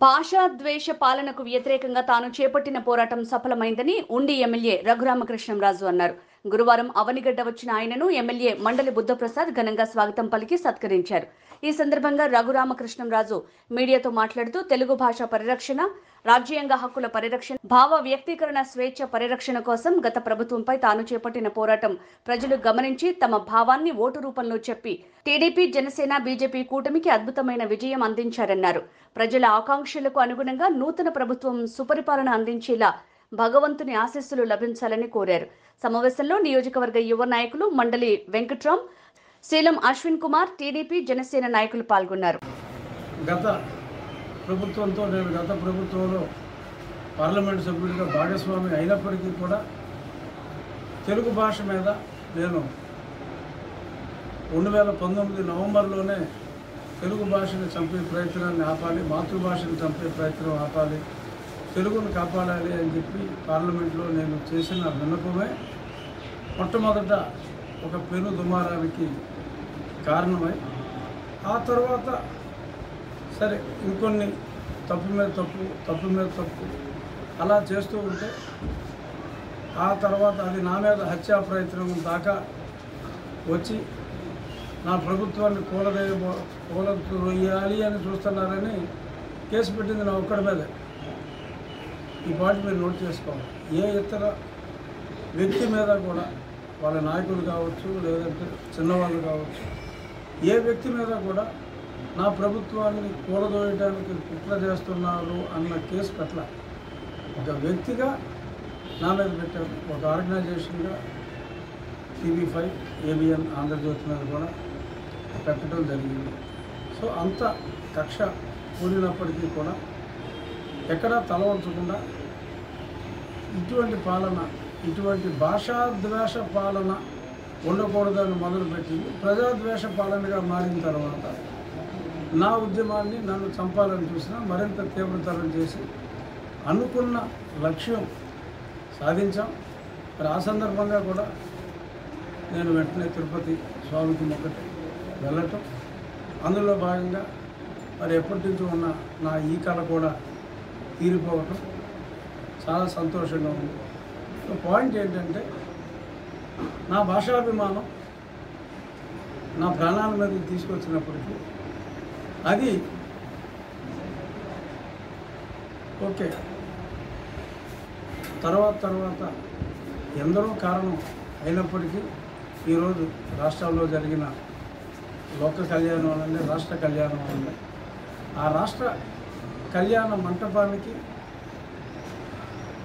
భాషా ద్వేష పాలనకు వ్యతిరేకంగా తాను చేపట్టిన పోరాటం సఫలమైందని ఉండి ఎమ్మెల్యే రఘురామకృష్ణంరాజు అన్నారు. గురువారం అవనిగడ్డ వచ్చిన ఆయనను ఎమ్మెల్యే మండలి బుద్ధప్రసాద్ ఘనంగా స్వాగతం పలికి సత్కరించారు. ఈ సందర్భంగా రఘురామకృష్ణంరాజు మీడియాతో మాట్లాడుతూ తెలుగు భాష పరిరక్షణ, రాజ్యాంగ హక్కుల పరిరక్షణ, భావ వ్యక్తీకరణ స్వేచ్ఛ పరిరక్షణ కోసం గత ప్రభుత్వంపై తాను చేపట్టిన పోరాటం ప్రజలు గమనించి తమ భావాన్ని ఓటు రూపంలో చెప్పి టీడీపీ, జనసేన, బీజేపీ కూటమికి అద్భుతమైన విజయం అందించారన్నారు. ప్రజల ఆకాంక్షలకు అనుగుణంగా నూతన ప్రభుత్వం సుపరిపాలన అందించేలా భగవంతుని ఆశీస్సులు లభించాలని కోరారు. సమావేశంలో నియోజకవర్గ యువ నాయకులు మండలి వెంకట్రామ్, శీలం అశ్విన్ కుమార్, టీడీపీ, జనసేన నాయకులు పాల్గొన్నారు. గత ప్రభుత్వంలో పార్లమెంట్ సభ్యుడిగా భాగస్వామి అయినప్పటికీ కూడా తెలుగు భాష మీద నేను 2019 నవంబర్లోనే తెలుగు భాషను చంపే ప్రయత్నాన్ని ఆపాలి, మాతృభాషను చంపే ప్రయత్నం ఆపాలి, తెలుగును కాపాడాలి అని చెప్పి పార్లమెంట్లో నేను చేసిన విన్నపమే మొట్టమొదట ఒక పెను దుమారానికి కారణమై, ఆ తర్వాత సరే ఇంకొన్ని తప్పు మీద తప్పు అలా చేస్తూ ఉంటే ఆ తర్వాత అది నా మీద హత్యా ప్రయత్నం దాకా వచ్చి నా ప్రభుత్వాన్ని కూలదొయ్యాలి అని చూస్తున్నారని కేసు పెట్టింది నా ఒక్కడి మీదే. ఈ పాయింట్ మీరు నోట్ చేసుకోవాలి. ఏ ఇతర వ్యక్తి మీద కూడా, వాళ్ళ నాయకులు కావచ్చు, లేదంటే చిన్నవాళ్ళు కావచ్చు, ఏ వ్యక్తి మీద కూడా నా ప్రభుత్వాన్ని కూలదోయడానికి కుట్ర చేస్తున్నారు అన్న కేసు పట్ల ఒక వ్యక్తిగా నా మీద పెట్టారు. ఒక ఆర్గనైజేషన్గా TV5, ABN, ఆంధ్రజ్యోతి మీద కూడా పెట్టడం జరిగింది. సో అంత కక్ష కూడినప్పటికీ కూడా ఎక్కడా తల వంచకుండా ఇటువంటి భాషాద్వేష పాలన ఉండకూడదని మొదలుపెట్టింది. ప్రజాద్వేష పాలనగా మారిన తర్వాత నా ఉద్యమాన్ని నన్ను చంపాలని చూసినా మరింత తీవ్రతరం చేసి అనుకున్న లక్ష్యం సాధించాం. మరి ఆ సందర్భంగా కూడా నేను వెంటనే తిరుపతి స్వామికి మొక్కటి వెళ్ళటం, అందులో భాగంగా మరి ఎప్పటి నుంచి ఉన్న నా ఈ కళ కూడా తీరిపోవటం చాలా సంతోషంగా ఉంది. సో పాయింట్ ఏంటంటే, నా భాషాభిమానం నా ప్రాణాల మీదకి తీసుకొచ్చినప్పటికీ అది ఓకే. తర్వాత ఎందరో కారణం అయినప్పటికీ ఈరోజు రాష్ట్రాల్లో జరిగిన లోక కళ్యాణం అనండి, రాష్ట్ర కళ్యాణం అనండి, ఆ రాష్ట్ర కళ్యాణ మంటపానికి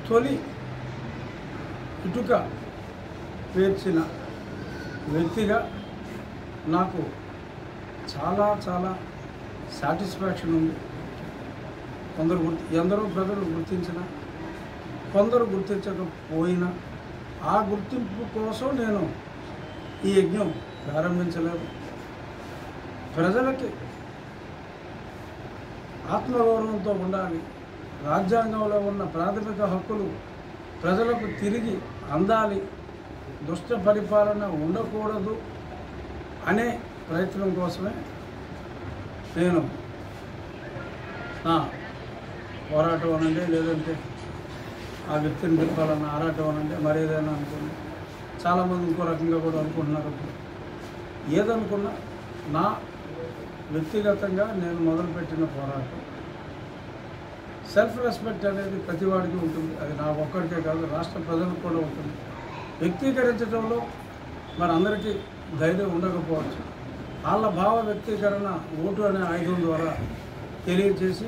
తొలి ఇటుక పేర్చిన వ్యక్తిగా నాకు చాలా సాటిస్ఫాక్షన్ ఉంది. ఎందరో ప్రజలు గుర్తించిన, కొందరు గుర్తించకపోయినా ఆ గుర్తింపు కోసం నేను ఈ యజ్ఞం ప్రారంభించలేదు. ప్రజలకి ఆత్మగౌరవంతో ఉండాలి, రాజ్యాంగంలో ఉన్న ప్రాథమిక హక్కులు ప్రజలకు తిరిగి అందాలి, దుష్ట పరిపాలన ఉండకూడదు అనే ప్రయత్నం కోసమే నేను నా పోరాటం అనండి, లేదంటే ఆ వ్యక్తిని తిప్పాలన్న ఆరాటం అనండి, మరేదైనా అనుకోండి. చాలామంది ఇంకో రకంగా కూడా అనుకుంటున్నారు. ఏదనుకున్నా నా వ్యక్తిగతంగా నేను మొదలుపెట్టిన పోరాటం సెల్ఫ్ రెస్పెక్ట్ అనేది ప్రతి వాడికి ఉంటుంది. అది నా ఒక్కడికే కాదు, రాష్ట్ర ప్రజలకు కూడా ఉంటుంది. వ్యక్తీకరించడంలో మరి అందరికీ ధైర్యం ఉండకపోవచ్చు. వాళ్ళ భావ వ్యక్తీకరణ ఓటు అనే ఆయుధం ద్వారా తెలియజేసి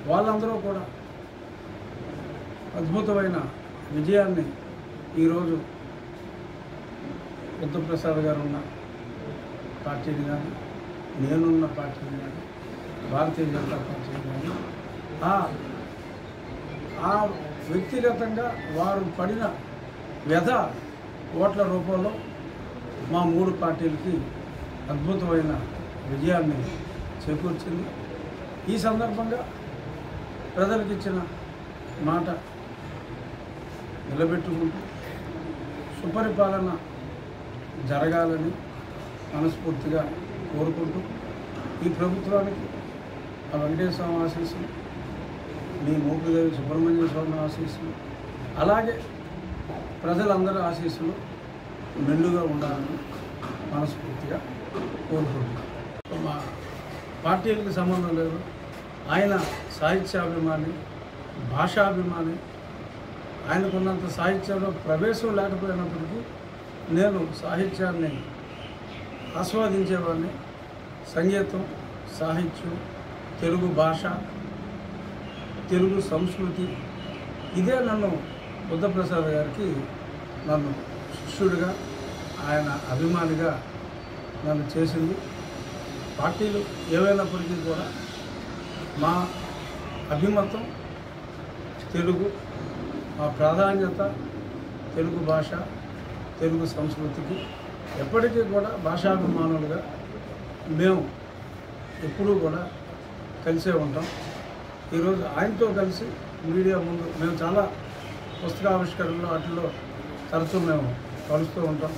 వాళ్ళందరూ కూడా అద్భుతమైన విజయాన్ని ఈరోజు బుద్ధప్రసాద్ గారు ఉన్న పార్టీని కానీ, నేనున్న పార్టీని కానీ, భారతీయ జనతా పార్టీని కానీ, ఆ వ్యక్తిగతంగా వారు పడిన వ్యధ ఓట్ల రూపంలో మా 3 పార్టీలకి అద్భుతమైన విజయాన్ని చేకూర్చింది. ఈ సందర్భంగా ప్రజలకు ఇచ్చిన మాట నిలబెట్టుకుంటూ సుపరిపాలన జరగాలని మనస్ఫూర్తిగా కోరుకుంటూ ఈ ప్రభుత్వానికి ఆ వెంకటేశ్వర ఆశీస్సులు మీ మోపిదేవి సుబ్రహ్మణ్య స్వామి ఆశీస్సులు, అలాగే ప్రజలందరి ఆశీస్సులు మెండుగా ఉండాలని మనస్ఫూర్తిగా కోరుకుంటున్నాను. మా పార్టీలకు సంబంధం లేదు. ఆయన సాహిత్యాభిమాని, భాషాభిమాని. ఆయనకున్నంత సాహిత్యంలో ప్రవేశం లేకపోయినప్పటికీ నేను సాహిత్యాన్ని ఆస్వాదించేవాడిని. సంగీతం, సాహిత్యం, తెలుగు భాష, తెలుగు సంస్కృతి, ఇదే నన్ను బుద్ధప్రసాద్ గారికి నన్ను శిష్యుడిగా, ఆయన అభిమానిగా నన్ను చేసింది. పార్టీలు ఏవైనప్పటికీ కూడా మా అభిమతం తెలుగు, మా ప్రాధాన్యత తెలుగు భాష, తెలుగు సంస్కృతికి. ఎప్పటికీ కూడా భాషాభిమానులుగా మేము ఎప్పుడూ కూడా కలిసే ఉంటాం. ఈరోజు ఆయనతో కలిసి మీడియా ముందు మేము చాలా పుస్తకావిష్కరణలో వాటిల్లో తరచూ మేము కలుస్తూ ఉంటాం.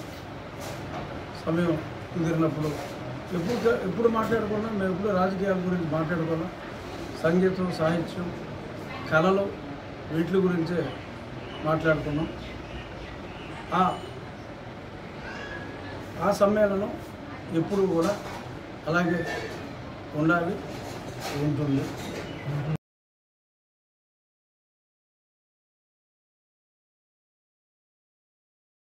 సమయం కుదిరినప్పుడు ఎప్పుడు మాట్లాడుకున్నా మేము ఎప్పుడు రాజకీయాల గురించి మాట్లాడుకున్నా, సంగీతం, సాహిత్యం, కళలు, వీటి గురించే మాట్లాడుకున్నాం. ఆ సమ్మేళనం ఎప్పుడు కూడా అలాగే ఉండాలి, ఉంటుంది.